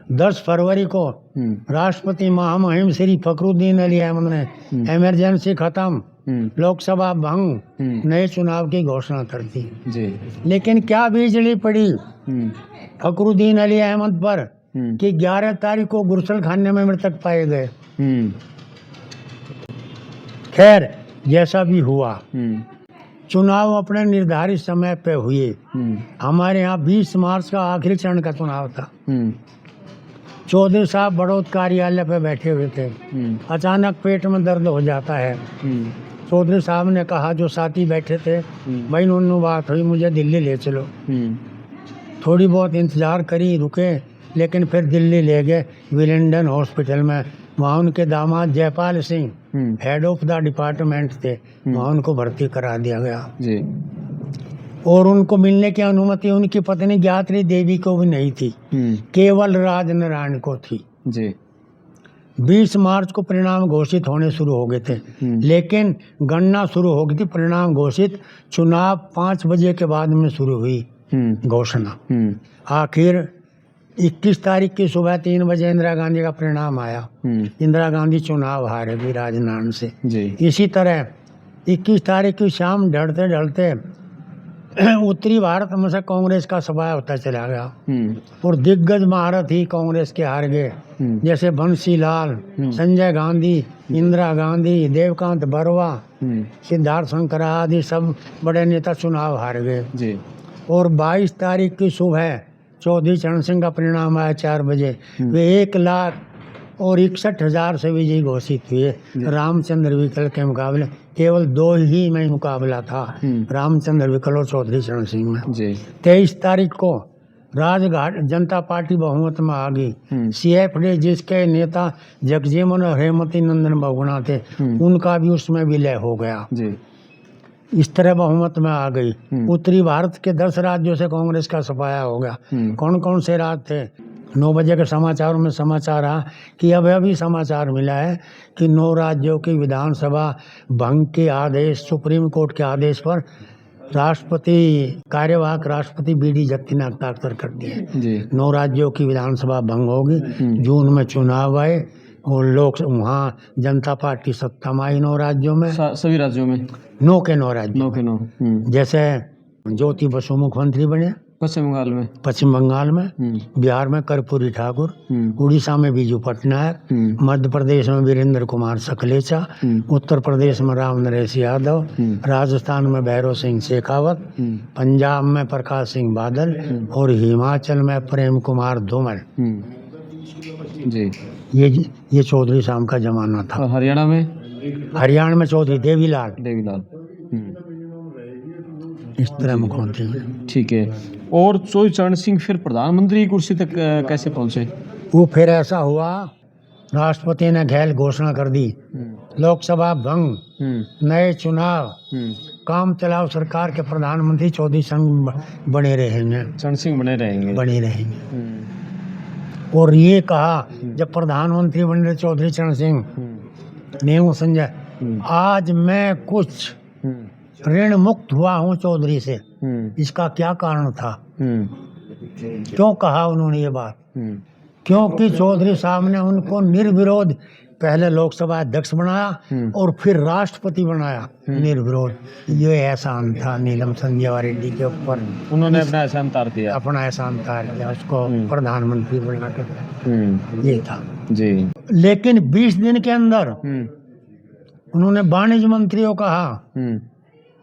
10 फरवरी को राष्ट्रपति महामहिम श्री फखरुद्दीन अली अहमद ने इमरजेंसी खत्म, लोकसभा भंग, नए चुनाव की घोषणा कर दी जी। लेकिन क्या बिजली पड़ी फखरुद्दीन अली अहमद पर कि 11 तारीख को गुरसल खाने में मृतक पाए गए। खैर जैसा भी हुआ, चुनाव अपने निर्धारित समय पे हुए। हमारे यहाँ 20 मार्च का आखिरी चरण का चुनाव था। चौधरी साहब बड़ौद कार्यालय पे बैठे हुए थे। अचानक पेट में दर्द हो जाता है। चौधरी साहब ने कहा, जो साथी बैठे थे, भाई उन्होंने बात हुई, मुझे दिल्ली ले चलो। थोड़ी बहुत इंतजार करी, रुके, लेकिन फिर दिल्ली ले गए विलिंगडन हॉस्पिटल में। वहाँ उनके दामाद Jaipal Singh head of the department थे, वहाँ उनको भर्ती करा दिया गया जी। और उनको मिलने की अनुमति उनकी पत्नी ज्ञात्री देवी को भी नहीं थी, केवल राजनारायण को थी जी। 20 मार्च को परिणाम घोषित होने शुरू हो गए थे, लेकिन गणना शुरू हो गई थी, परिणाम घोषित चुनाव 5 बजे के बाद में शुरू हुई घोषणा। आखिर 21 तारीख की सुबह 3 बजे इंदिरा गांधी का परिणाम आया। इंदिरा गांधी चुनाव हारे भी राजनारायण से जी। इसी तरह 21 तारीख की शाम ढलते ढलते उत्तरी भारत में से कांग्रेस का सफाया होता चला गया और दिग्गज महारथी कांग्रेस के हार गए, जैसे बंसीलाल, संजय गांधी, इंदिरा गांधी, देवकांत बरवा, सिद्धार्थ शंकरा आदि सब बड़े नेता चुनाव हार गए जी। और 22 तारीख की सुबह चौधरी चरण सिंह का परिणाम आया 4 बजे। वे 1,61,000 से विजयी घोषित हुए। रामचंद्र विकल के मुकाबले केवल 2 ही में मुकाबला था, रामचंद्र विकल और चौधरी चरण सिंह में। 23 तारीख को राजघाट जनता पार्टी बहुमत में आ गई। CFD जिसके नेता जगजीवन और हेमवती नंदन बहुगुणा थे, उनका भी उसमें विलय हो गया जी। इस तरह बहुमत में आ गई। उत्तरी भारत के 10 राज्यों से कांग्रेस का सफाया हो गया। कौन कौन से राज्य थे? 9 बजे के समाचारों में समाचार रहा कि अब अभी समाचार मिला है कि 9 राज्यों की विधानसभा भंग के आदेश, सुप्रीम कोर्ट के आदेश पर राष्ट्रपति कार्यवाहक राष्ट्रपति BD जत्ती ने हस्ताक्षर कर दिए। 9 राज्यों की विधानसभा भंग होगी। जून में चुनाव आए और लोग वहाँ जनता पार्टी सत्ता में आई 9 राज्यों में, सभी राज्यों में 9 के 9 राज्यों। जैसे ज्योति बसु मुख्यमंत्री बने पश्चिम बंगाल में, बिहार में कर्पूरी ठाकुर, उड़ीसा में बीजू पटनायक, मध्य प्रदेश में वीरेंद्र कुमार सकलेचा, उत्तर प्रदेश में राम नरेश यादव, राजस्थान में भैरव सिंह शेखावत, पंजाब में प्रकाश सिंह बादल और हिमाचल में प्रेम कुमार धूमल जी। ये चौधरी साहब का जमाना था। और हरियाणा में चौधरी देवीलाल इस तरह मुख्यमंत्री। ठीक है। और चौधरी चरण सिंह फिर प्रधानमंत्री की कुर्सी तक कैसे पहुंचे? वो फिर ऐसा हुआ, राष्ट्रपति ने गैर घोषणा कर दी, लोकसभा भंग, नए चुनाव, काम चलाओ सरकार के प्रधानमंत्री चौधरी सिंह बने रहेंगे, चरण सिंह बने रहेंगे। और ये कहा जब प्रधानमंत्री बने चौधरी चरण सिंह ने, संजय आज मैं कुछ ऋण मुक्त हुआ हूँ चौधरी से, इसका क्या कारण था? क्यों कहा उन्होंने ये बात? क्योंकि चौधरी साहब ने उनको निर्विरोध पहले लोकसभा अध्यक्ष बनाया और फिर राष्ट्रपति बनाया निर्विरोध। ये एहसान था नीलम संजय रेड्डी के ऊपर, उन्होंने अपना एहसान उतार दिया, उसको प्रधानमंत्री बना कर ये था जी। लेकिन 20 दिन के अंदर उन्होंने वाणिज्य मंत्रियों कहा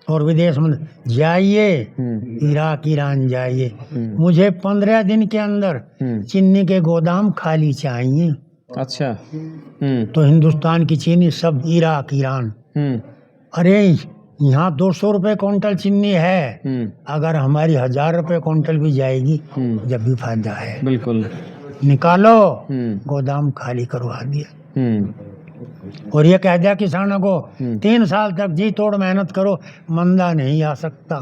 और विदेश मंत्री, जाइए इराक ईरान जाइए, मुझे 15 दिन के अंदर चीनी के गोदाम खाली चाहिए। अच्छा। तो हिंदुस्तान की चीनी सब इराक ईरान। अरे यहाँ 200 रुपए क्विंटल चीनी है, अगर हमारी 1000 रुपए क्विंटल भी जाएगी जब भी फायदा है, बिल्कुल निकालो, गोदाम खाली करवा दिया। और ये कह दिया किसानों को 3 साल तक जी तोड़ मेहनत करो, मंदा नहीं आ सकता।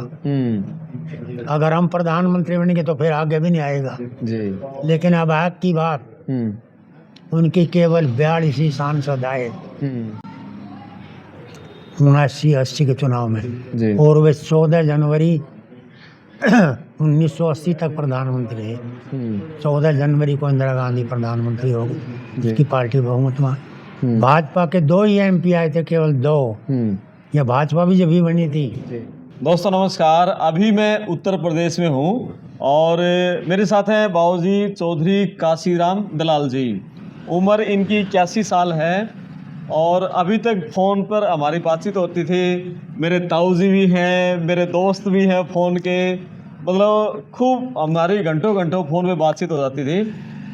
अगर हम प्रधानमंत्री बनेंगे तो फिर आगे भी नहीं आएगा जी। लेकिन अब आज की बात, उनकी केवल 42 सांसद आए 79-80 के चुनाव में, और वे 14 जनवरी 1980 तक प्रधानमंत्री है। 14 जनवरी को इंदिरा गांधी प्रधानमंत्री हो गई, जिसकी पार्टी बहुमत में। भाजपा के 2 ही MP आए थे, केवल 2। यह भाजपा भी जब ही बनी थी। दोस्तों नमस्कार, अभी मैं उत्तर प्रदेश में हूँ और मेरे साथ हैं बाबूजी चौधरी काशीराम दलाल जी। उम्र इनकी 81 साल है और अभी तक फ़ोन पर हमारी बातचीत होती थी। मेरे ताऊ जी भी हैं, मेरे दोस्त भी हैं फ़ोन के, मतलब खूब हमारी घंटों घंटों फ़ोन पे बातचीत हो जाती थी।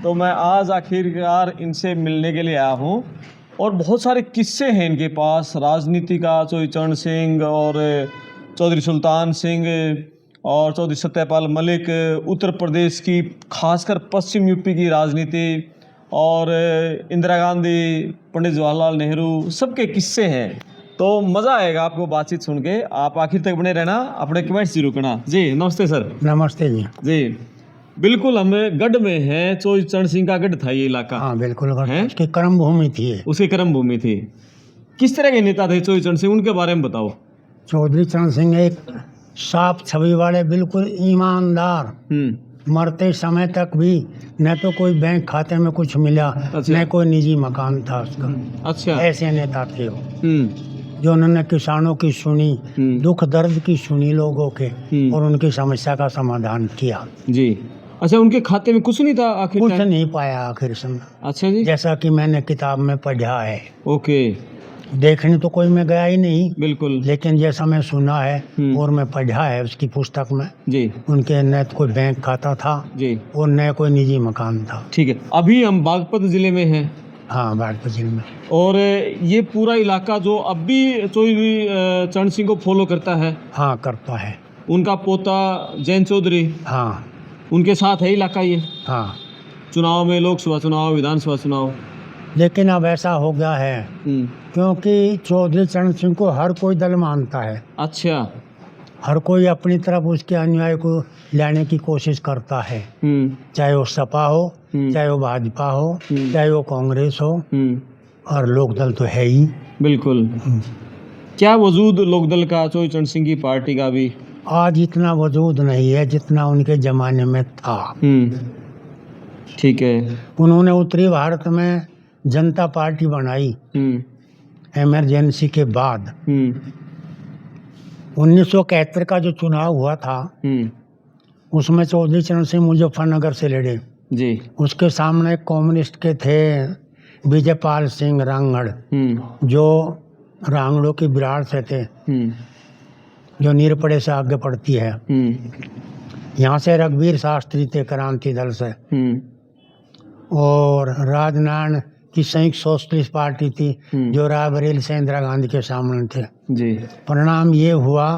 तो मैं आज आखिरकार इनसे मिलने के लिए आया हूँ और बहुत सारे किस्से हैं इनके पास, राजनीति का। चौधरी चरण सिंह और चौधरी सुल्तान सिंह और चौधरी सत्यपाल मलिक, उत्तर प्रदेश की खासकर पश्चिम यूपी की राजनीति, और इंदिरा गांधी, पंडित जवाहरलाल नेहरू, सबके किस्से हैं। तो मज़ा आएगा आपको बातचीत सुन के। आप आखिर तक बने रहना, अपने कमेंट्स जरूर करना। जी नमस्ते सर। नमस्ते जी। जी बिल्कुल, हम गढ़ में हैं। चौधरी चरण सिंह का गढ़ था ये इलाका। हाँ बिल्कुल, उसकी कर्म भूमि थी। उसकी कर्म भूमि थी। किस तरह के नेता थे चौधरी चरण सिंह, उनके बारे में बताओ। चौधरी चरण सिंह एक साफ छवि वाले, बिल्कुल ईमानदार, मरते समय तक भी न तो कोई बैंक खाते में कुछ मिला, न कोई निजी मकान था उसका। अच्छा, ऐसे नेता थे वो, जो उन्होंने किसानों की सुनी, दुख दर्द की सुनी लोगों के, और उनकी समस्या का समाधान किया। जी। अच्छा, उनके खाते में कुछ नहीं था आखिर? कुछ नहीं पाया आखिर समय। अच्छा जी। जैसा कि मैंने किताब में पढ़ा है। ओके। देखने तो कोई मैं गया ही नहीं, बिल्कुल, लेकिन जैसा मैं सुना है और मैं पढ़ा है उसकी पुस्तक में जी, उनके न तो कोई बैंक खाता था जी, और न कोई निजी मकान था। ठीक है, अभी हम बागपत जिले में हैं। हाँ, बागपत जिले में। और ये पूरा इलाका जो अब भी चौधरी चरण सिंह को फॉलो करता है? हाँ, करता है। उनका पोता जैन चौधरी, हाँ, उनके साथ है इलाका ये। हाँ, चुनाव में, लोकसभा चुनाव, विधानसभा चुनाव। लेकिन अब ऐसा हो गया है क्योंकि चौधरी चरण सिंह को हर कोई दल मानता है। अच्छा। हर कोई अपनी तरफ उसके अनुयायी को लाने की कोशिश करता है, चाहे वो सपा हो, चाहे वो भाजपा हो, चाहे वो कांग्रेस हो, और लोकदल तो है ही। बिल्कुल। क्या वजूद लोकदल का, चौधरी चरण सिंह की पार्टी का भी? आज इतना वजूद नहीं है जितना उनके जमाने में था। ठीक है। उन्होंने उत्तरी भारत में जनता पार्टी बनाई इमरजेंसी के बाद। 1971 का जो चुनाव हुआ था उसमें चौधरी चरण सिंह मुजफ्फरनगर से लड़े। जी। उसके सामने कम्युनिस्ट के थे विजयपाल सिंह रांगड़, जो रांगड़ों की बिराड़ से थे, जो नीरपड़े से आगे पड़ती है। यहाँ से रघुवीर शास्त्री थे क्रांति दल से, और राजनारायण की संयुक्त सोशलिस्ट पार्टी थी, जो रायबरेली से इंदिरा गांधी के सामने थे। जी। परिणाम ये हुआ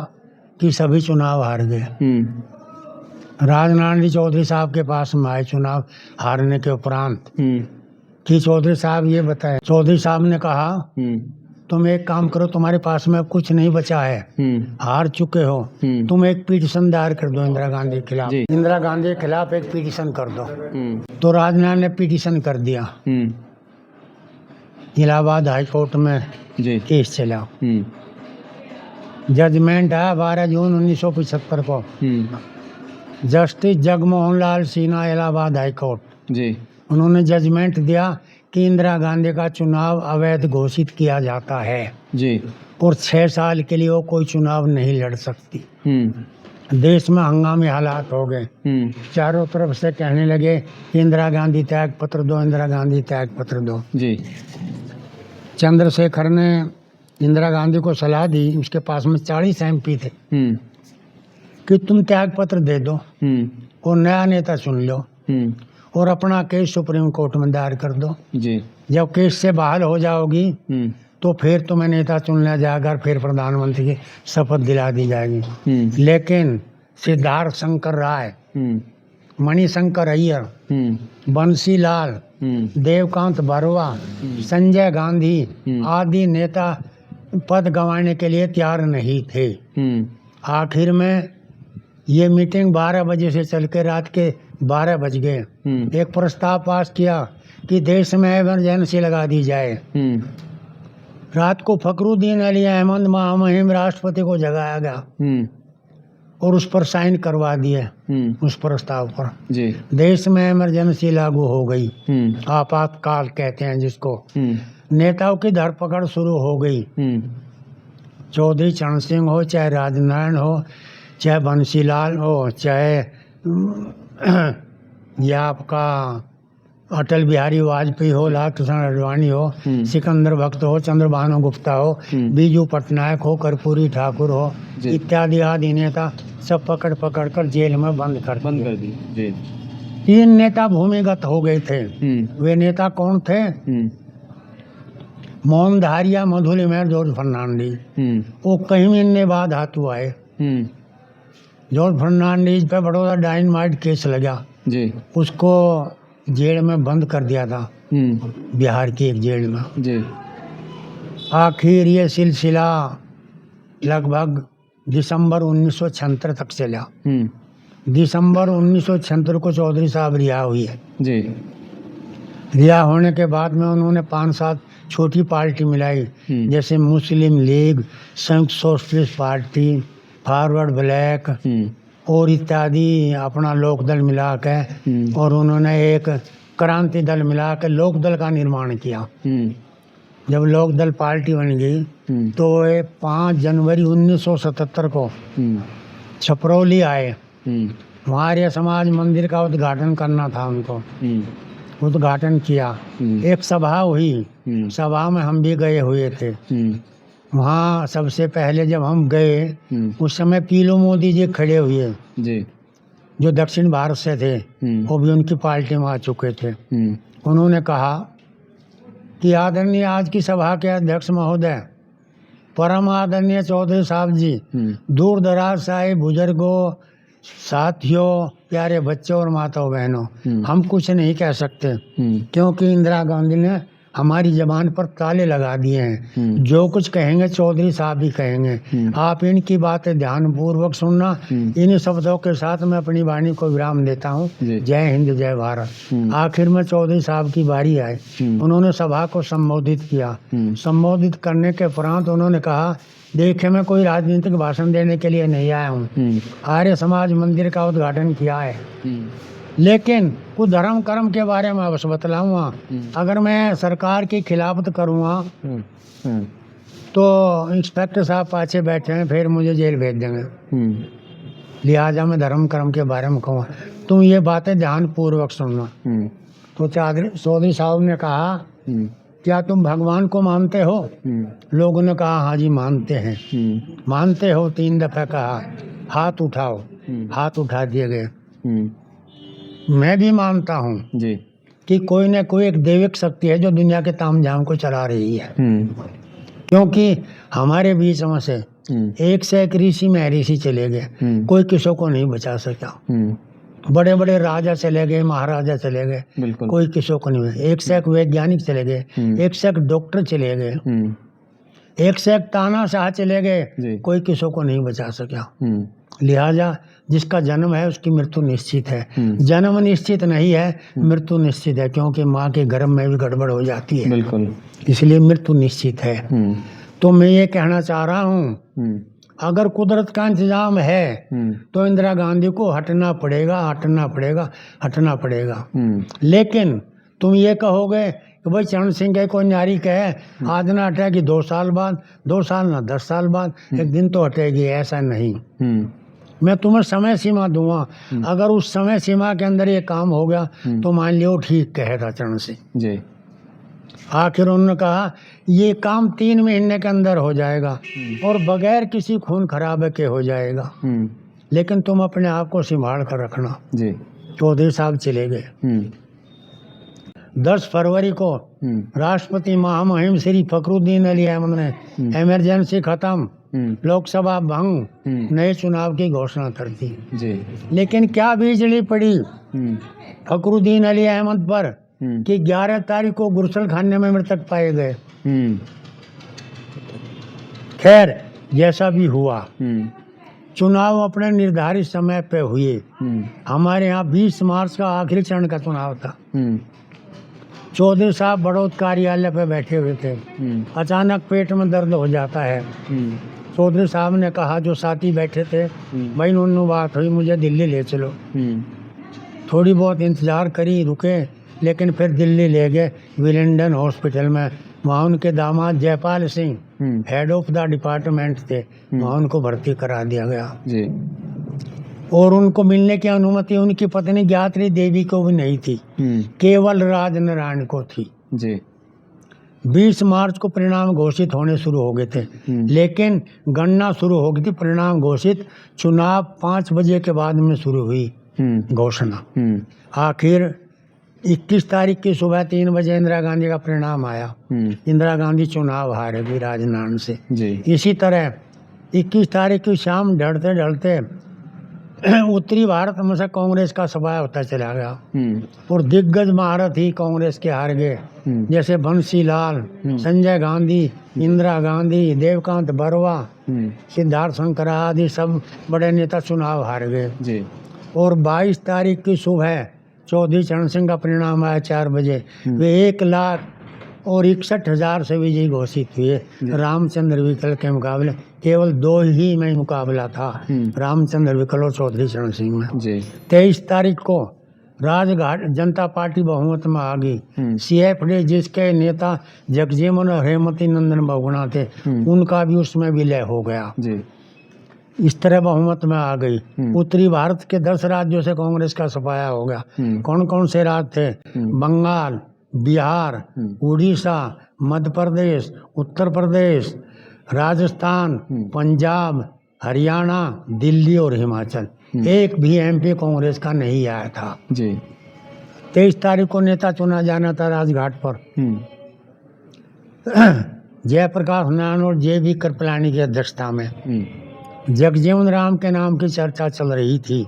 कि सभी चुनाव हार गए। राजनारायण जी चौधरी साहब के पास में आए चुनाव हारने के उपरांत कि चौधरी साहब ये बताएं। चौधरी साहब ने कहा, तुम एक काम करो, तुम्हारे पास में अब कुछ नहीं बचा है, हार चुके हो, तुम एक पिटीशन दायर कर दो इंदिरा गांधी के खिलाफ। इंदिरा गांधी के खिलाफ एक पिटीशन कर दो। तो राजनारायण ने पिटीशन कर दिया। इलाहाबाद हाई कोर्ट में केस चला। जजमेंट आया 12 जून 1975 को। जस्टिस जगमोहन लाल सिन्हा, इलाहाबाद हाई कोर्ट जी, उन्होंने जजमेंट दिया कि इंदिरा गांधी का चुनाव अवैध घोषित किया जाता है जी, और 6 साल के लिए वो कोई चुनाव नहीं लड़ सकती। देश में हंगामी हालात हो गए। चारों तरफ से कहने लगे कि इंदिरा गांधी त्याग पत्र दो, इंदिरा गांधी त्याग पत्र दो जी। चंद्रशेखर ने इंदिरा गांधी को सलाह दी, उसके पास में 40 MP थे, कि तुम त्याग पत्र दे दो और नया नेता चुन लो और अपना केस सुप्रीम कोर्ट में दायर कर दो जी। जब केस से बहाल हो जाओगी तो फिर तुम्हें नेता चुनना जाएगा, फिर प्रधानमंत्री की शपथ दिला दी जाएगी। लेकिन सिद्धार्थ शंकर राय, मणिशंकर अय्यर, बंसी लाल, देवकांत बरुआ, संजय गांधी आदि नेता पद गंवाने के लिए तैयार नहीं थे। आखिर में ये मीटिंग 12 बजे से चल के रात के 12 बज गए। एक प्रस्ताव पास किया कि देश में इमरजेंसी लगा दी जाए। रात को फखरुद्दीन अली अहमद महामहिम राष्ट्रपति को जगाया गया और उस पर साइन करवा दिए, उस प्रस्ताव पर। जी। देश में इमरजेंसी लागू हो गई, आपातकाल कहते हैं जिसको। नेताओं की धरपकड़ शुरू हो गई। चौधरी चरण सिंह हो, चाहे राजनारायण हो, चाहे बंसीलाल हो, चाहे या आपका अटल बिहारी वाजपेयी हो, लाल कृष्ण आडवाणी हो, सिकंदर भक्त हो, चंद्रभानु गुप्ता हो, बीजू पटनायक हो, कर्पूरी ठाकुर हो, इत्यादि आदि नेता सब पकड़ पकड़ कर जेल में बंद कर दी। जी। 3 नेता भूमिगत हो गए थे। वे नेता कौन थे? मोहन धारिया, मधुली मेहर, जॉर्ज फर्नांडीज। वो कई महीने बाद हाथों आए। जॉर्ज फर्नांडीज पे बड़ौदा डायनामाइट केस लगा जी। उसको जेल में बंद कर दिया था, बिहार की एक जेल में। जी। आखिर ये सिलसिला लगभग दिसंबर 1976 तक चला। दिसंबर 1976 को चौधरी साहब रिहा हुए जी। रिहा होने के बाद में उन्होंने 5-7 छोटी पार्टी मिलाई, जैसे मुस्लिम लीग, संयुक्त सोशलिस्ट पार्टी, फॉरवर्ड ब्लैक और इत्यादि, अपना लोकदल मिला के, और उन्होंने एक क्रांति दल मिला के लोकदल का निर्माण किया। जब लोकदल पार्टी बन गई तो ये 5 जनवरी 1977 को छपरौली आए। वहाँ आर्य समाज मंदिर का उद्घाटन करना था उनको। उद्घाटन किया, एक सभा हुई, सभा में हम भी गए हुए थे। वहाँ सबसे पहले जब हम गए उस समय पीलू मोदी जी खड़े हुए जी, जो दक्षिण भारत से थे, वो भी उनकी पार्टी में आ चुके थे। उन्होंने कहा कि आदरणीय आज की सभा के अध्यक्ष महोदय, परम आदरणीय चौधरी साहब जी, दूर दराज से आए बुजुर्गों, साथियों, प्यारे बच्चों और माताओं बहनों, हम कुछ नहीं कह सकते क्योंकि इंदिरा गांधी ने हमारी जबान पर ताले लगा दिए हैं। जो कुछ कहेंगे चौधरी साहब ही कहेंगे। आप इनकी बातें ध्यान पूर्वक सुनना। इन्हीं शब्दों के साथ मैं अपनी वाणी को विराम देता हूँ। जय हिंद, जय भारत। आखिर में चौधरी साहब की बारी आई। उन्होंने सभा को संबोधित किया। संबोधित करने के उपरांत उन्होंने कहा, देखिए मैं कोई राजनीतिक भाषण देने के लिए नहीं आया हूँ, आर्य समाज मंदिर का उद्घाटन किया है, लेकिन कुछ धर्म कर्म के बारे में अवश्य बतलाऊंगा। अगर मैं सरकार की खिलाफत करूँगा तो इंस्पेक्टर साहब पाछे बैठे हैं, फिर मुझे जेल भेज देंगे। लिहाजा मैं धर्म कर्म के बारे में कहूँगा, तुम ये बातें ध्यान पूर्वक सुनना। तो चौधरी साहब ने कहा, क्या तुम भगवान को मानते हो? लोगों ने कहा, हाँ जी मानते हैं। मानते हो? 3 दफा कहा। हाथ उठाओ। हाथ उठा दिए गए। मैं भी मानता हूँ जी कि कोई न कोई एक दैविक शक्ति है जो दुनिया के तामझाम को चला रही है। क्योंकि हमारे बीच में से एक से एक ऋषि महर्षि चले गए, कोई किसी को नहीं बचा सका। बड़े बड़े राजा चले गए, महाराजा चले गए, कोई किसी को नहीं। एक से एक वैज्ञानिक चले गए, एक से एक डॉक्टर चले गए, एक से एक तानाशाह चले गए, कोई किसी को नहीं बचा सका। लिहाजा जिसका जन्म है उसकी मृत्यु निश्चित है। जन्म निश्चित नहीं है, मृत्यु निश्चित है, क्योंकि माँ के गर्भ में भी गड़बड़ हो जाती है। बिल्कुल, इसलिए मृत्यु निश्चित है। तो मैं ये कहना चाह रहा हूँ, अगर कुदरत का इंतजाम है तो इंदिरा गांधी को हटना पड़ेगा, हटना पड़ेगा, हटना पड़ेगा। लेकिन तुम ये कहोगे कि भाई चरण सिंह के कोई न्यारी कहे आज ना हटेगी 2 साल बाद, 2 साल ना 10 साल बाद, एक दिन तो हटेगी, ऐसा नहीं। मैं तुम्हें समय सीमा दूंगा। अगर उस समय सीमा के अंदर ये काम हो गया तो मान लियो ठीक कहेगा चरण सिंह जी। आखिर उन्होंने कहा ये काम 3 महीने के अंदर हो जाएगा और बगैर किसी खून खराबे के हो जाएगा, लेकिन तुम अपने आप को संभाल कर रखना जी। चौधरी साहब चले गए। 10 फरवरी को राष्ट्रपति महामहिम श्री फखरुद्दीन अली अहमद ने इमरजेंसी खत्म, लोकसभा भंग, नए चुनाव की घोषणा कर दी जी। लेकिन क्या बिजली पड़ी फखरुद्दीन अली अहमद पर कि 11 तारीख को गुरसल खाने में मृतक पाए गए। खैर जैसा भी हुआ, चुनाव अपने निर्धारित समय पे हुए। हमारे यहाँ 20 मार्च का आखिरी चरण का चुनाव था। चौधरी साहब बड़ौद कार्यालय पे बैठे हुए थे। अचानक पेट में दर्द हो जाता है। चौधरी साहब ने कहा, जो साथी बैठे थे, भाई उन्होंने बात हुई मुझे दिल्ली ले चलो। थोड़ी बहुत इंतज़ार करी, रुके, लेकिन फिर दिल्ली ले गए विलिंगडन हॉस्पिटल में। वहाँ उनके दामाद Jaipal Singh head of the department थे, वहाँ उनको भर्ती करा दिया गया जी। और उनको मिलने की अनुमति उनकी पत्नी ज्ञात्री देवी को भी नहीं थी, केवल राजनारायण को थी जी। 20 मार्च को परिणाम घोषित होने शुरू हो गए थे, लेकिन गणना शुरू हो गई थी। परिणाम घोषित चुनाव 5 बजे के बाद में शुरू हुई घोषणा। आखिर 21 तारीख की सुबह 3 बजे इंदिरा गांधी का परिणाम आया। इंदिरा गांधी चुनाव हार गई राजनारायण से जी। इसी तरह 21 तारीख की शाम ढलते ढलते उत्तरी भारत में से कांग्रेस का सफाया होता चला गया और दिग्गज महारथी कांग्रेस के हार गए, जैसे बंसीलाल, संजय गांधी, इंदिरा गांधी, देवकांत बरवा, सिद्धार्थ शंकरा आदि सब बड़े नेता चुनाव हार गए जी। और 22 तारीख की सुबह चौधरी चरण सिंह का परिणाम आया 4 बजे। वे 1,61,000 से विजयी घोषित हुए। रामचंद्र विकल के मुकाबले केवल 2 ही में मुकाबला था, रामचंद्र विकल और चौधरी चरण सिंह में। 23 तारीख को राजघाट जनता पार्टी बहुमत में आ गई। CFD जिसके नेता जगजीवन और हेमवती नंदन बहुगुणा थे, उनका भी उसमें विलय हो गया। इस तरह बहुमत में आ गई। उत्तरी भारत के 10 राज्यों से कांग्रेस का सफाया हो गया। कौन कौन से राज्य थे? बंगाल, बिहार, उड़ीसा, मध्य प्रदेश, उत्तर प्रदेश, राजस्थान, पंजाब, हरियाणा, दिल्ली और हिमाचल। एक भी MP कांग्रेस का नहीं आया था जी। 23 तारीख को नेता चुना जाना था राजघाट पर। जयप्रकाश नारायण और JB कृपलानी की अध्यक्षता में। जगजीवन राम के नाम की चर्चा चल रही थी।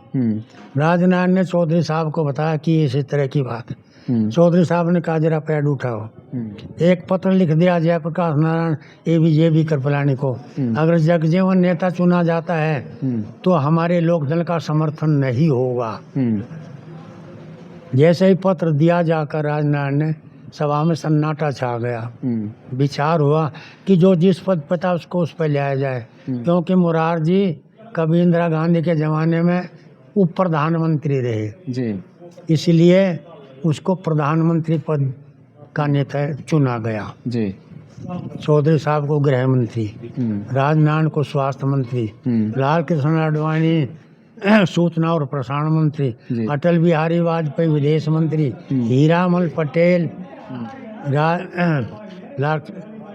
राजनारायण ने चौधरी साहब को बताया कि इस तरह की बात है। चौधरी साहब ने कहा, जरा पैड उठाओ। एक पत्र लिख दिया जयप्रकाश नारायण JB कृपलानी को, अगर जगजीवन नेता चुना जाता है तो हमारे लोकदल का समर्थन नहीं होगा। जैसे ही पत्र दिया जाकर राजनारायण ने, सभा में सन्नाटा छा गया। विचार हुआ कि जो जिस पद पर था उसको उस पर लाया जाए, क्योंकि मुरारजी कभी इंदिरा गांधी के ज़माने में उप प्रधानमंत्री रहे जी। इसलिए उसको प्रधानमंत्री पद का नेता चुना गया जी। चौधरी साहब को गृह मंत्री, राजनारायण को स्वास्थ्य मंत्री, लाल कृष्ण आडवाणी सूचना और प्रसारण मंत्री, अटल बिहारी वाजपेयी विदेश मंत्री, हीरामल पटेल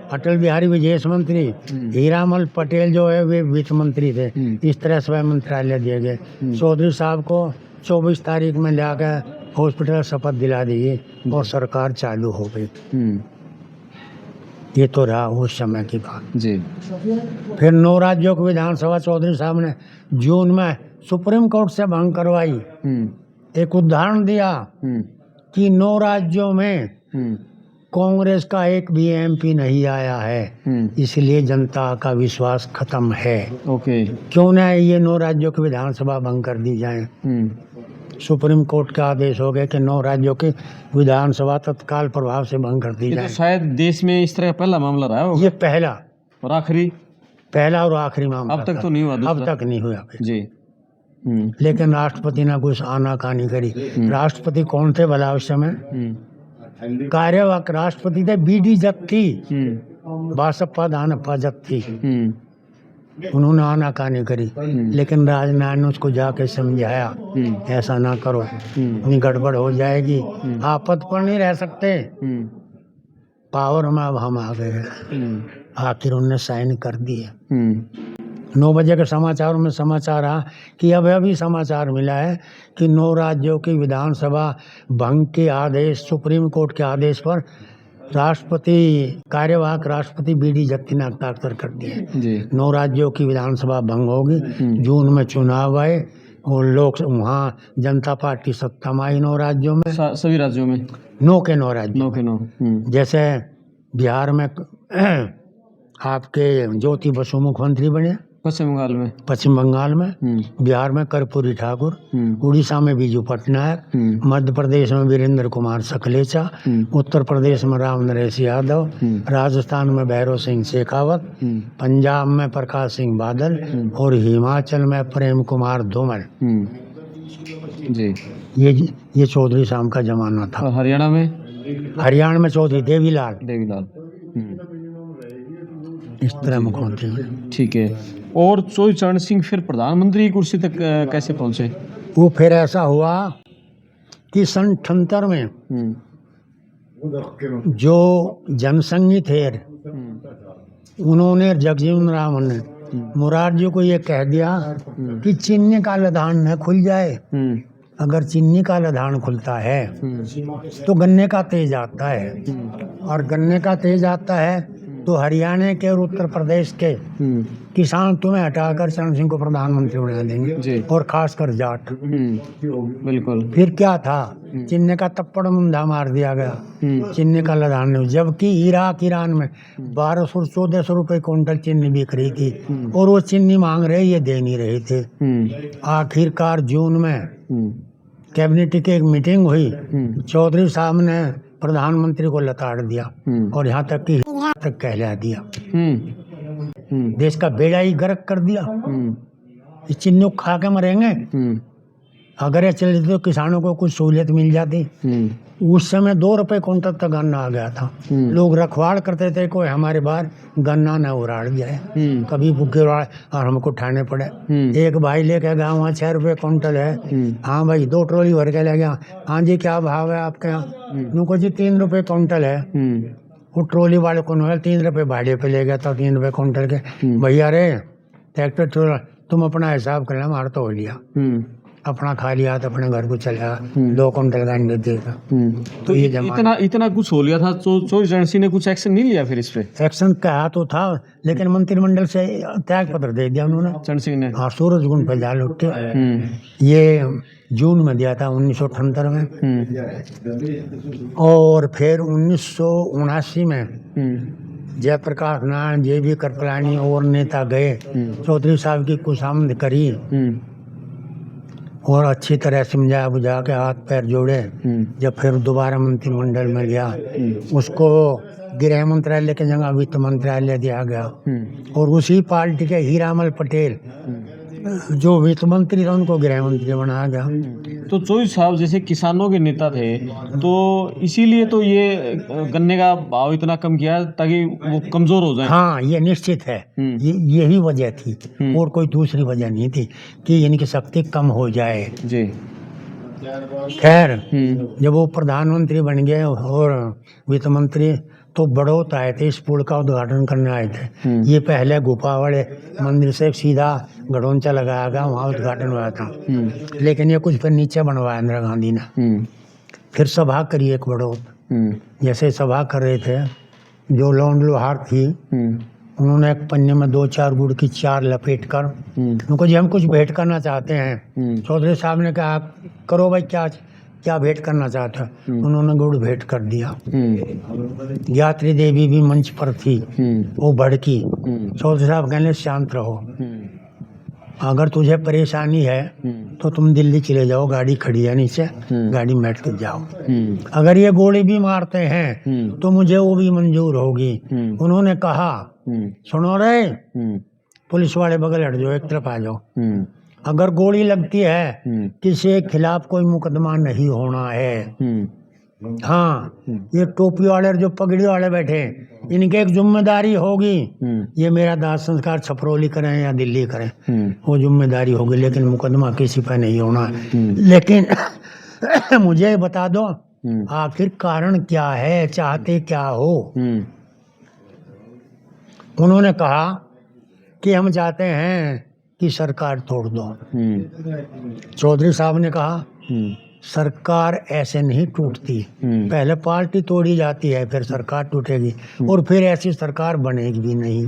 अटल बिहारी विदेश मंत्री, हीरामल पटेल जो है वे वित्त मंत्री थे। इस तरह से मंत्रालय दिए गए। चौधरी साहब को 24 तारीख में लाकर हॉस्पिटल शपथ दिला दी और सरकार चालू हो गई। ये तो रहा उस समय की बात जी। फिर 9 राज्यों की विधानसभा चौधरी साहब ने जून में सुप्रीम कोर्ट से भंग करवाई। एक उदाहरण दिया कि 9 राज्यों में कांग्रेस का एक भी MP नहीं आया है, इसलिए जनता का विश्वास खत्म है। ओके, क्यों ना ये 9 राज्यों की विधानसभा भंग कर दी जाए। सुप्रीम कोर्ट का आदेश हो गया कि 9 राज्यों की विधानसभा तत्काल प्रभाव से भंग कर दी जाए। तो शायद देश में इस तरह का पहला मामला रहा होगा। ये पहला और आखिरी, पहला और आखिरी मामला। अब तक तो नहीं हुआ, अब तक नहीं हुआ जी। लेकिन राष्ट्रपति ने कुछ आनाकानी करी। राष्ट्रपति कौन थे भला उस समय? कार्यवाहक राष्ट्रपति थे BD जत्ती, बासप्पा दानप्पा जत्ती। उन्होंने आनाकानी करी, लेकिन राजनारायण ने उसको जाके समझाया, ऐसा ना करो, इतनी गड़बड़ हो जाएगी, आप पद पर नहीं रह सकते। पावर में अब हम आ गए। आखिर उन्होंने साइन कर दिए। 9 बजे के समाचारों में समाचार रहा कि अब अभी समाचार मिला है कि 9 राज्यों की विधानसभा भंग के आदेश, सुप्रीम कोर्ट के आदेश पर राष्ट्रपति, कार्यवाहक राष्ट्रपति BD जत्ती ने हस्ताक्षर कर दिए। 9 राज्यों की विधानसभा भंग होगी। जून में चुनाव आए और लोग वहाँ जनता पार्टी सत्ता में आई 9 राज्यों में। सभी राज्यों में 9 के 9 राज्यों। जैसे बिहार में आपके ज्योति बसु मुख्यमंत्री बने, पश्चिम बंगाल में। पश्चिम बंगाल में, बिहार में कर्पूरी ठाकुर, उड़ीसा में बीजू पटनायक, मध्य प्रदेश में वीरेंद्र कुमार सकलेचा, उत्तर प्रदेश में राम नरेश यादव, राजस्थान में भैरव सिंह शेखावत, पंजाब में प्रकाश सिंह बादल और हिमाचल में प्रेम कुमार धूमल। जी, ये चौधरी साहब का जमाना था। और हरियाणा में? हरियाणा में चौधरी देवीलाल। इस तरह मुख्यमंत्री हुए। ठीक है। और चौधरी चरण सिंह फिर प्रधानमंत्री की कुर्सी तक कैसे पहुंचे? वो फिर ऐसा हुआ कि सन 78 में जो जनसंघी थे उन्होंने जगजीवन राम ने मुरारजी को ये कह दिया कि चीनी का लदान न खुल जाए। अगर चीनी का लदान खुलता है तो गन्ने का तेज आता है, और गन्ने का तेज आता है तो हरियाणा के और उत्तर प्रदेश के किसान तुम्हें हटाकर चरण सिंह को प्रधानमंत्री बना देंगे, और खासकर जाट। बिल्कुल। फिर क्या था, चिन्ने का तप्पड़ मुंडा मार दिया गया, चिन्ने का लदान नहीं। जबकि इराक ईरान में 1200-1400 रुपए क्विंटल चीनी बिक रही थी, और वो चीनी मांग रहे, ये दे नहीं रहे थे। आखिरकार जून में कैबिनेट की एक मीटिंग हुई, चौधरी साहब ने प्रधानमंत्री को लताड़ दिया और यहाँ तक कहला दिया, देश का बेड़ा ही गर्क कर दिया। इस चिन्नी खा के मरेंगे। अगर ये चले तो किसानों को कुछ सहूलियत मिल जाती। उस समय 2 रुपए क्विंटल तक गन्ना आ गया था। लोग रखवाड़ करते थे कोई हमारे बाहर गन्ना न उड़ाड़ जाए, कभी भूखे उड़ाड़ और हमको उठाने पड़े। एक भाई लेके गया, वहाँ 6 रुपए क्विंटल है। हाँ भाई, 2 ट्रॉली भर के ले गया। हाँ जी, क्या भाव है आपके यहाँ? उनको जी 3 रुपए क्विंटल है। वो ट्रॉली वाले को 3 रुपए भाड़े पे ले गया था, 3 रुपए क्विंटल के। भैया रे, ट्रैक्टर ट्रॉलर तुम अपना हिसाब कर लेना, हमारा तो हो लिया, अपना खा लिया तो अपने घर को चला 2 क्विंटल गांजे देगा। तो ये इतना कुछ हो लिया था, चौधरी चरण सिंह ने कुछ एक्शन नहीं लिया? फिर इस पे एक्शन कहा तो था, लेकिन मंत्रिमंडल से त्याग पत्र दे दिया उन्होंने, चरण सिंह ने। हाँ, सूरजकुंड पे जाल उठे। ये जून में दिया था 1978 में। और फिर 1979 में जयप्रकाश नारायण, JB कृपलानी और नेता गए, चौधरी साहब की खुशामद करी और अच्छी तरह समझा बुझा के हाथ पैर जोड़े। जब फिर दोबारा मंत्रिमंडल में गया, उसको गृह मंत्रालय की जगह वित्त मंत्रालय दिया गया, और उसी पार्टी के हीरामल पटेल जो वित्त मंत्री था उनको गृह मंत्री बनाया गया। तो चौधरी साहब जैसे किसानों के नेता थे, तो इसीलिए तो ये गन्ने का भाव इतना कम किया ताकि वो कमजोर हो जाए। हाँ, ये निश्चित है, यही वजह थी, और कोई दूसरी वजह नहीं थी कि इनकी शक्ति कम हो जाए जी। खैर, जब वो प्रधानमंत्री बन गए और वित्त मंत्री, तो बड़ौत आए थे, इस पुल का उद्घाटन करने आए थे। ये पहले गुफा वाले मंदिर से सीधा गड़ोंचा लगाया गया, वहाँ उद्घाटन हुआ था। लेकिन ये कुछ फिर नीचे बनवाया इंदिरा गांधी ने। फिर सभा करी एक बड़ौत। जैसे सभा कर रहे थे, जो लौंड लोहार थी, उन्होंने एक पन्ने में 2-4 गुड़ की 4 लपेट कर उनको, जी हम कुछ भेंट करना चाहते हैं। चौधरी साहब ने कहा करो भाई, क्या भेंट करना चाहते हैं? उन्होंने गुड़ भेंट कर दिया। यात्री देवी भी मंच पर थी, वो भड़की। चौधरी साहब कहने शांत रहो, अगर तुझे परेशानी है तो तुम दिल्ली चले जाओ, गाड़ी खड़ी है नीचे, गाड़ी में बैठ कर जाओ। अगर ये गोली भी मारते हैं तो मुझे वो भी मंजूर होगी। उन्होंने कहा सुनो रे, पुलिस वाले बगल हट जाओ, एक तरफ आ जाओ। अगर गोली लगती है, किसी के खिलाफ कोई मुकदमा नहीं होना है। हाँ, ये टोपी वाले जो पगड़ी वाले बैठे, इनकी एक जिम्मेदारी होगी, ये मेरा दाह संस्कार छपरौली करें या दिल्ली करें, वो जिम्मेदारी होगी, लेकिन मुकदमा किसी पर नहीं होना है। लेकिन मुझे बता दो आखिर कारण क्या है, चाहते क्या हो? उन्होंने कहा कि हम चाहते हैं कि सरकार तोड़ दो। चौधरी साहब ने कहा सरकार ऐसे नहीं टूटती, पहले पार्टी तोड़ी जाती है, फिर सरकार टूटेगी, और फिर ऐसी सरकार बनेगी भी नहीं,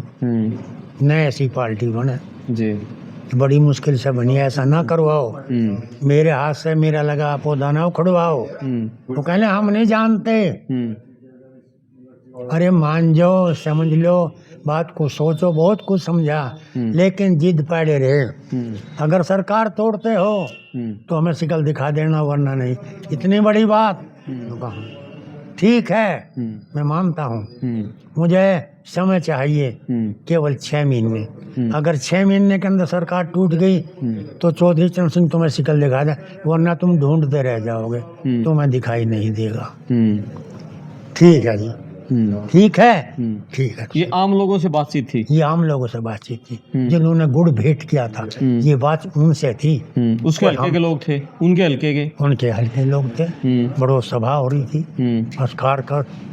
न ऐसी पार्टी बने जी। बड़ी मुश्किल से बनी, ऐसा ना करवाओ, मेरे हाथ से मेरा लगा पौधा ना उखड़वाओ। तो कहले हम नहीं जानते, अरे मान जाओ, समझ लो, बात को सोचो, बहुत कुछ समझा, लेकिन जिद पड़े रहे। अगर सरकार तोड़ते हो तो हमें शिकल दिखा देना, वरना नहीं। इतनी बड़ी बात तो कहा, ठीक है, मैं मानता हूँ, मुझे समय चाहिए, केवल 6 महीने। अगर 6 महीने के अंदर सरकार टूट गई तो चौधरी चरण सिंह तुम्हें शिकल दिखा दे, वरना तुम ढूंढते रह जाओगे, तुम्हें दिखाई नहीं देगा। ठीक है जी, ठीक है, ठीक है। ये आम लोगों से बातचीत थी? ये आम लोगों से बातचीत थी, जिन्होंने गुड़ भेंट किया था, ये बात उनसे थी। उसके हल्के के लोग थे, उनके हल्के के? उनके हल्के लोग थे, बड़ो सभा हो रही थी,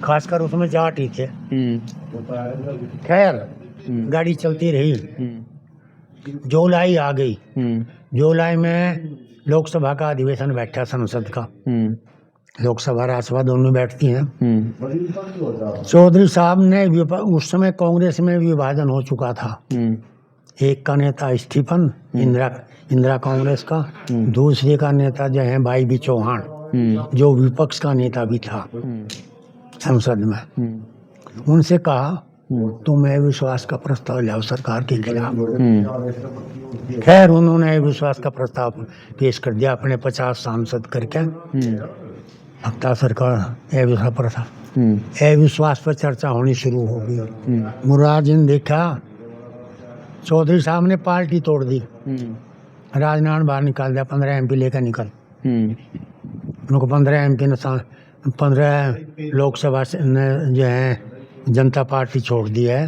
खासकर उसमें जाट ही थे। खैर, गाड़ी चलती रही, जुलाई आ गई। जुलाई में लोकसभा का अधिवेशन बैठा, संसद का। लोकसभा राज्यसभा दोनों बैठती हैं। चौधरी साहब ने उस समय कांग्रेस में विभाजन हो चुका था। एक का नेता स्टीफन, इंदिरा कांग्रेस का, दूसरे का नेता जो है भाई बी चौहान, जो विपक्ष का नेता भी था संसद में। उनसे कहा तुम अविश्वास का प्रस्ताव लाओ सरकार के खिलाफ। खैर, उन्होंने अविश्वास का प्रस्ताव पेश कर दिया अपने 50 सांसद करके। हफ्ता सरकार अविश्वास पर चर्चा होनी शुरू हो गई। मुरार जी ने देखा चौधरी साहब ने पार्टी तोड़ दी, राजनारायण बाहर निकाल दिया, 15 MP लेकर निकल। उनको 15 MP ने 15 लोकसभा से जो है जनता पार्टी छोड़ दी है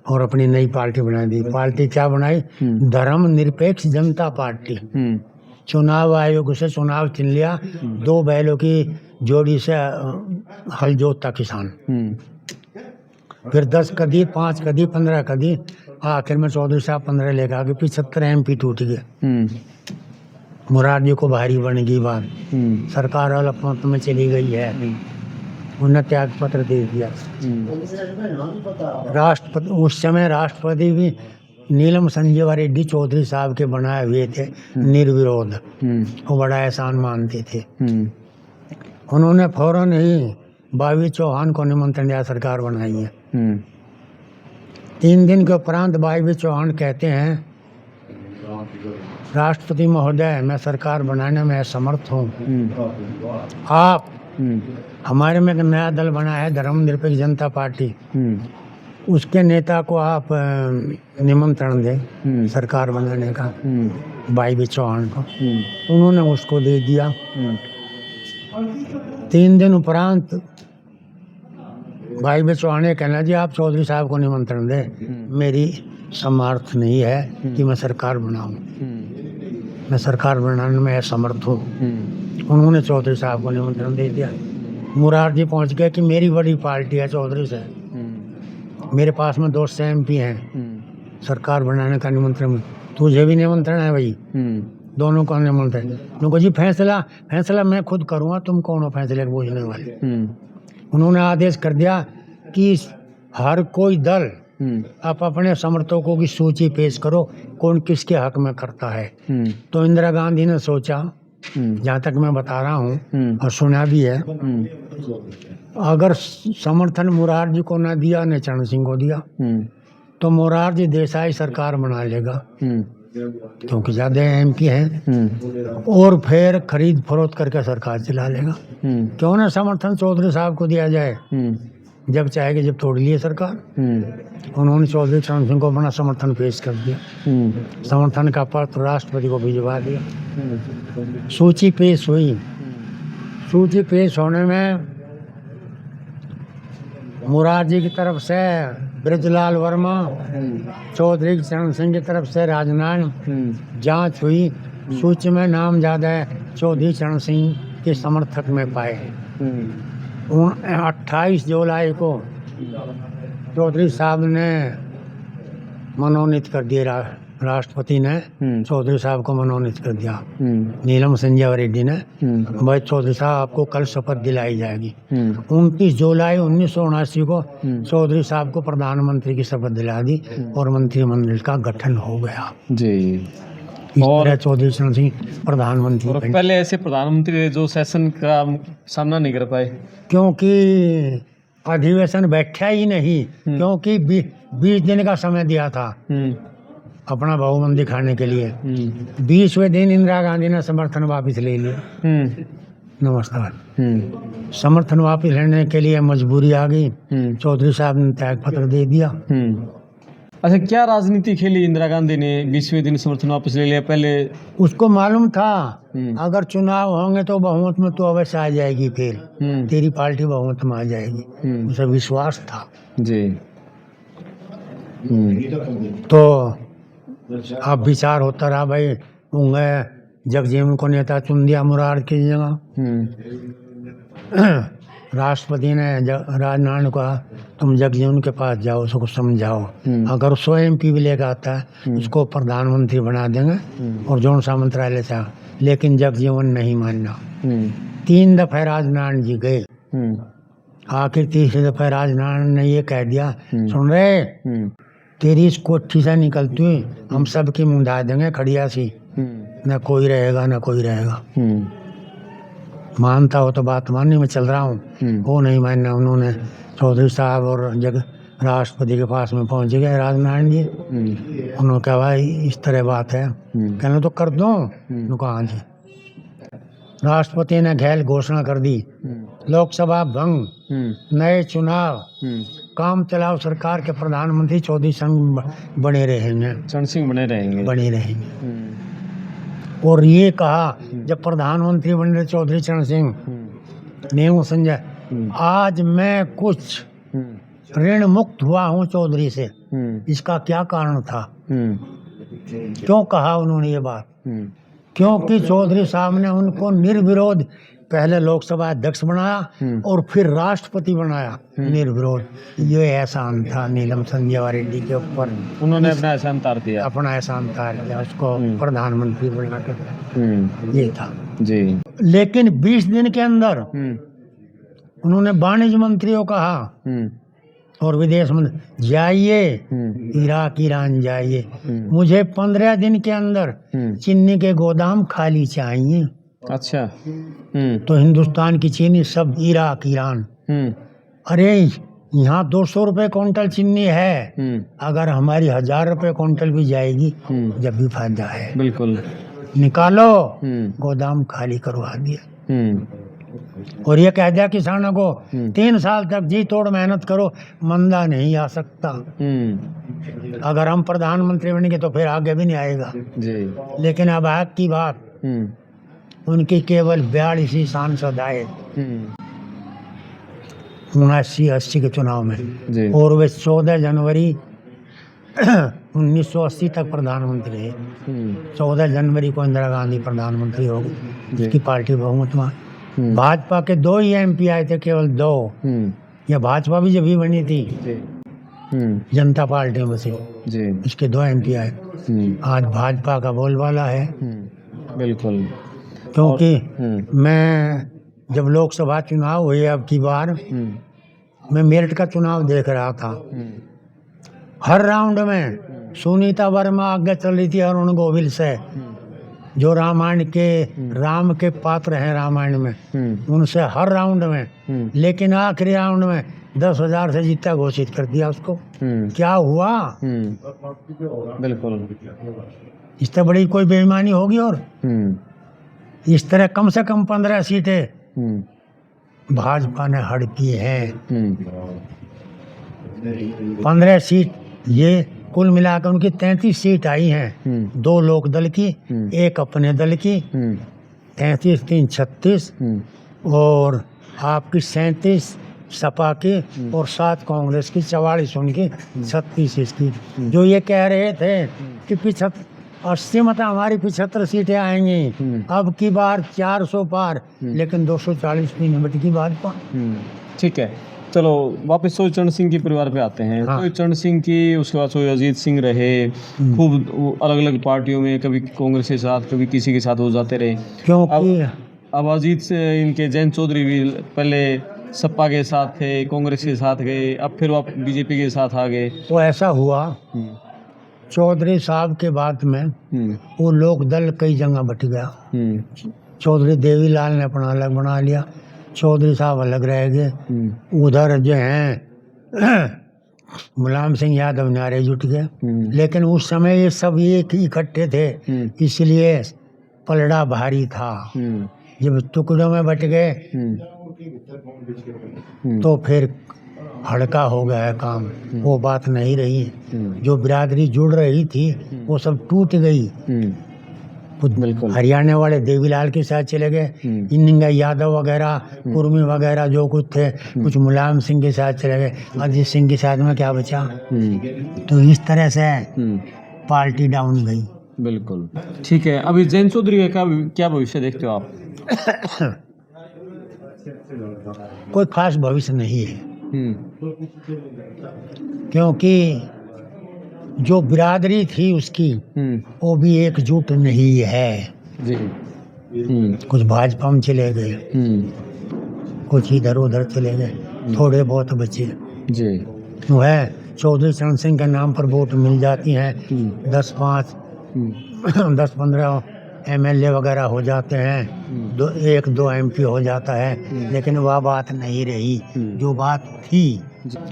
और अपनी नई पार्टी बना दी। पार्टी क्या बनाई? धर्मनिरपेक्ष जनता पार्टी। चुनाव आयोग से चुनाव चिन्ह लिया, 2 बैलों की जोड़ी से हल जोतता किसान। फिर 10 कदी, 5 कदी, 15 कदी, आखिर में चौधरी साहब 15 लेकर आ गए। 75 MP टूट गए। मुरारजी को भारी बन गई बात, सरकार अलग में चली गई है। उन्हें त्याग पत्र दे दिया। राष्ट्रपति, उस समय राष्ट्रपति भी नीलम संजीवा रेड्डी चौधरी साहब के बनाए हुए थे, निर्विरोध। वो बड़ा एहसान मानते थे। उन्होंने फौरन ही बावी चौहान को निमंत्रण दिया, सरकार बनाई है। 3 दिन के उपरांत बावी चौहान कहते हैं, राष्ट्रपति महोदय, मैं सरकार बनाने में असमर्थ हूँ। आप हमारे में एक नया दल बना है, धर्मनिरपेक्ष जनता पार्टी, उसके नेता को आप निमंत्रण दें सरकार बनाने का, बाई चौहान को। उन्होंने उसको दे दिया। 3 दिन उपरांत बाई चौहान ने कहना, जी आप चौधरी साहब को निमंत्रण दें, मेरी सामर्थ्य नहीं है कि मैं सरकार बनाऊं, मैं सरकार बनाने में असमर्थ हूँ। उन्होंने चौधरी साहब को निमंत्रण दे दिया। मुरारजी पहुंच गए कि मेरी बड़ी पार्टी है चौधरी से, मेरे पास में 200 MP हैं, सरकार बनाने का निमंत्रण, तुझे भी निमंत्रण है भाई, दोनों का निमंत्रण। उनको जी फैसला मैं खुद करूँगा, तुम कौन हो फैसले को पूछने वाले। उन्होंने आदेश कर दिया कि हर कोई दल आप अपने समर्थकों की सूची पेश करो, कौन किसके हक में करता है। तो इंदिरा गांधी ने सोचा, जहाँ तक मैं बता रहा हूँ और सुना भी है, अगर समर्थन मुरारजी को ना दिया ने चरण सिंह को दिया तो मुरारजी देसाई सरकार बना लेगा, क्योंकि ज्यादा MP हैं, और फिर खरीद फरोख्त करके सरकार चला लेगा। क्यों ना समर्थन चौधरी साहब को दिया जाए, जब चाहेगी जब तोड़ लिए सरकार। उन्होंने चौधरी चरण सिंह को अपना समर्थन पेश कर दिया। समर्थन का पत्र राष्ट्रपति को भिजवा दिया। सूची पेश हुई। सूची पेश होने में मुरारजी की तरफ से ब्रजलाल वर्मा, चौधरी चरण सिंह की तरफ से राजनारायण। जांच हुई, सूची में नाम ज्यादा चौधरी चरण सिंह के समर्थक में पाए। 28 जुलाई को चौधरी साहब ने मनोनीत कर दिया, राष्ट्रपति ने चौधरी साहब को मनोनीत कर दिया। नीलम संजीवा रेड्डी ने, भाई चौधरी साहब आपको कल शपथ दिलाई जाएगी। 29 जुलाई 1979 को चौधरी साहब को प्रधानमंत्री की शपथ दिला दी और मंत्रिमंडल का गठन हो गया जी। और चौधरी चरण सिंह प्रधानमंत्री। और पहले ऐसे प्रधानमंत्री जो सेशन का सामना नहीं कर पाए, क्योंकि अधिवेशन बैठा ही नहीं, क्योंकि 20 दिन का समय दिया था अपना बहुमत दिखाने के लिए। 20वें दिन इंदिरा गांधी ने समर्थन वापस ले लिया। नमस्कार। समर्थन वापस लेने के लिए मजबूरी आ गई, चौधरी साहब ने त्याग पत्र दे दिया। अच्छा, क्या राजनीति खेली इंदिरा गांधी ने 20वें दिन समर्थन वापस ले लिया? पहले उसको मालूम था अगर चुनाव होंगे तो बहुमत में तो अवश्य आ जाएगी, फिर तेरी पार्टी बहुमत में आ जाएगी, उसे विश्वास था जी। तो अब विचार होता रहा, भाई होंगे जगजीवन को नेता चुन दिया मुरार की जगह। राष्ट्रपति ने राजनारायण को कहा तुम जगजीवन के पास जाओ, उसको समझाओ, अगर 100 MP भी लेकर आता है उसको प्रधानमंत्री बना देंगे और जौन सा मंत्रालय से। लेकिन जगजीवन नहीं मानना। 3 दफे राजनारायण जी गए, आखिर तीसरे दफे राजनारायण ने ये कह दिया, सुन रहे तेरी इस कोठी से निकलती हुई हम सबकी मुंडा देंगे खड़िया सी, न कोई रहेगा न कोई रहेगा। मानता हो तो बात मानने में चल रहा हूँ, वो नहीं मानना। उन्होंने चौधरी साहब और राष्ट्रपति के पास में पहुंच गए राजनारायण जी। उन्होंने कहा भाई इस तरह बात है, कहना तो कर दो। हाँ जी। राष्ट्रपति ने गैर घोषणा कर दी, लोकसभा भंग, नए चुनाव, काम चलाओ सरकार के प्रधानमंत्री चौधरी संघ बने रहेंगे, चरण सिंह बने रहेंगे। और ये कहा जब प्रधानमंत्री बने चौधरी चरण सिंह, नेहरू संजय, आज मैं कुछ ऋण मुक्त हुआ हूँ चौधरी से। इसका क्या कारण था? क्यों कहा उन्होंने ये बात? क्योंकि चौधरी साहब ने उनको निर्विरोध पहले लोकसभा अध्यक्ष बनाया और फिर राष्ट्रपति बनाया निर्विरोध। ये एहसान था नीलम संजय रेड्डी के ऊपर, उन्होंने अपना एहसान उतार दिया, उसको प्रधानमंत्री बना कर। ये था जी। लेकिन 20 दिन के अंदर उन्होंने वाणिज्य मंत्रियों कहा और विदेश मंत्री, जाइए इराक ईरान जाइए, मुझे 15 दिन के अंदर चीनी के गोदाम खाली चाहिए। अच्छा। तो हिंदुस्तान की चीनी सब इराक ईरान। अरे यहाँ 200 रुपए क्विंटल चीनी है, अगर हमारी 1000 रुपए क्विंटल भी जाएगी जब भी फायदा है। बिल्कुल, निकालो, गोदाम खाली करवा दिया। और ये कह दिया किसानों को 3 साल तक जी तोड़ मेहनत करो, मंदा नहीं आ सकता। अगर हम प्रधानमंत्री बनेंगे तो फिर आगे भी नहीं आएगा जी। लेकिन अब आज की बात, उनकी केवल 42 सांसद आए 79-80 के चुनाव में जी। और वे 14 जनवरी 1980 तक प्रधानमंत्री है। 14 जनवरी को इंदिरा गांधी प्रधानमंत्री हो गई, उसकी पार्टी बहुमत में। भाजपा के 2 ही MP आए थे, केवल 2। यह भाजपा भी जब भी बनी थी जनता पार्टी में से, इसके 2 MP आए। आज भाजपा का बोलबाला है। बिल्कुल, क्योंकि मैं जब लोकसभा चुनाव हुए अब की बार, मैं मेरठ का चुनाव देख रहा था। हर राउंड में सुनीता वर्मा आगे चल रही थी अरुण गोविल से, जो रामायण के राम के पात्र हैं रामायण में, उनसे हर राउंड में। लेकिन आखिरी राउंड में 10,000 से जीता घोषित कर दिया उसको। क्या हुआ? बिल्कुल, इससे बड़ी कोई बेईमानी होगी? और इस तरह कम से कम 15 सीटें भाजपा ने हड़पी हैं। 15 सीट, ये कुल मिलाकर उनकी 33 सीट आई हैं। 2 लोक दल की, 1 अपने दल की, 33 3 36, और आपकी 37 सपा की, और 7 कांग्रेस की, 44 उनकी, 36 इसकी। जो ये कह रहे थे कि 80 मत हमारी 75 सीटें आएंगी, अब की बार 400 पार, लेकिन 240 की निमट की भाजपा। ठीक है, चलो वापस सोई चरण सिंह के परिवार पे आते हैं। हाँ। सोई चरण सिंह की, उसके बाद सोई अजीत सिंह रहे, खूब अलग अलग पार्टियों में, कभी कांग्रेस के साथ कभी किसी के साथ हो जाते रहे। क्योंकि अब अजीत से इनके जयंत चौधरी भी पहले सपा के साथ थे, कांग्रेस के साथ गए, अब फिर वो बीजेपी के साथ आ गए। तो ऐसा हुआ, चौधरी साहब के बाद में वो लोक दल कई जगह बट गया। चौधरी देवीलाल ने अपना अलग बना लिया, चौधरी साहब अलग रह गए, उधर जो हैं मुलायम सिंह यादव नारे जुट गए। लेकिन उस समय ये सब एक ही इकट्ठे थे, इसलिए पलड़ा भारी था। जब टुकड़ों में बट गए तो फिर हड़का हो गया है काम, वो बात नहीं रही। जो बिरादरी जुड़ रही थी वो सब टूट गई। कुछ बिल्कुल। हरियाणा वाले देवीलाल के साथ चले गए, इन्निंगा यादव वगैरह, कुर्मी वगैरह जो कुछ थे, कुछ मुलायम सिंह के साथ चले गए, अजीत सिंह के साथ में क्या बचा। तो इस तरह से पार्टी डाउन गई। बिल्कुल ठीक है। अभी जैन चौधरी का क्या भविष्य देखते हो आप? कोई खास भविष्य नहीं है, क्योंकि जो बिरादरी थी उसकी वो भी एकजुट नहीं है। जी। कुछ भाजपा में चले गए, कुछ इधर उधर चले गए, थोड़े बहुत बचे। जी। वो है चौधरी चरण सिंह के नाम पर वोट मिल जाती हैं, 10-15 MLA वगैरह हो जाते हैं, 1-2 MP हो जाता है। लेकिन वह बात नहीं रही, जो बात थी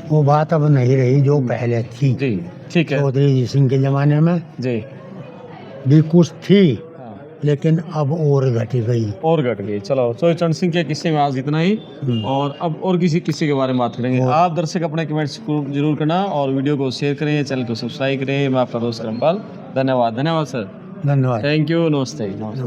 वो बात अब नहीं रही जो पहले थी। जी ठीक है। चौधरी सिंह के ज़माने में जी भी कुछ थी, लेकिन अब और घट गई। और घट गई। चलो चौधरी चरण सिंह के किस्से में आज इतना ही, और अब और किसी किस्से के बारे में बात करेंगे। आप दर्शक अपने कमेंट्स को जरूर करना और वीडियो को शेयर करें, चैनल को सब्सक्राइब करें। मैं आपका दोस्त रामपाल, धन्यवाद। धन्यवाद सर, धन्यवाद। थैंक यू, नमस्ते।